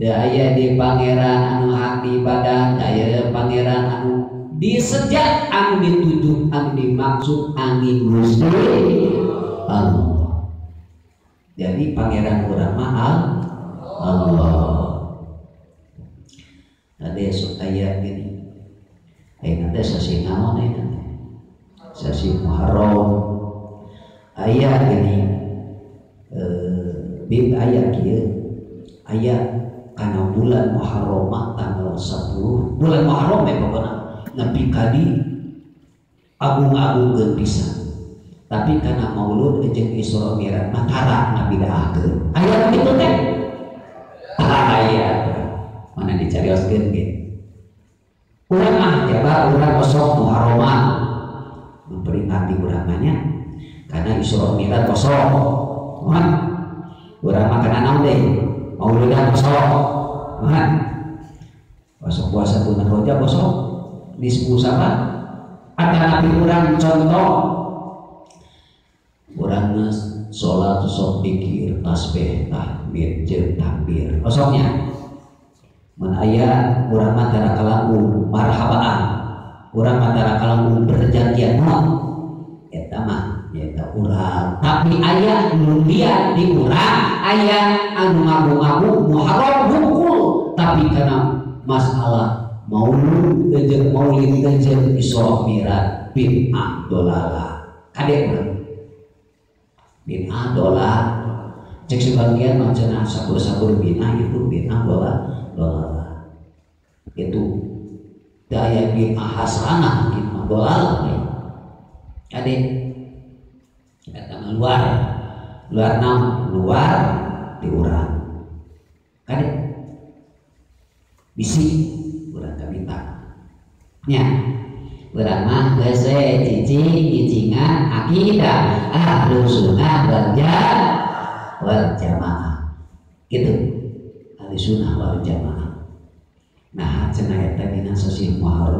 daya di pangeran anu hak ibadah, daya pangeran anu disejak, anu dituju, anu dimaksud angin Gusti Allah. Jadi pangeran urang mah Allah. Ada esok ayat gini, nanti sasi naon nanti sasi Muharram ayat gini, bib ayat kieu ayat karena bulan Muharram tanggal 10 bulan Muharram pokoknya nepi kadi agung-agungkeun pisan, tapi karena maulud jeung Isra Mi'raj matara ngabidaakeun aya kitu teh aya mana dicarioskeun ge urang mah jaga urang kosong Muharram memperingati urang nya karena Isra Mi'raj kosong mohon urang mah kana naon deui mauludan kosong mohon puasa bulan Rajab kosong disebut apa? Ada nabi urang contoh urang sholat sok pikir tasbih tahmid jeung takbir kosongnya mun aya urang mah tara kalamu marhabaan urang mah tara kalamu perjanjian moal eta mah eta urang tapi aya nu liat di urang aya anu ngabu-ngabu Muharram hungkul tapi kana masalah maulid jeung Isra Mi'raj bid'ah dolalah kade urang bid'ah dolalah cek sebagian macana sabur bid'ah itu bid'ah dolalah itu daya bid'ah hasanah bid'ah dolalah kade eta luar naon luar di urang kade bisi urang kabita nya urang mah geus cicingan akidah ahlus sunnah wal jamaah gitu ahlus sunnah wal jamaah nah cenah eta dina sasi Muharram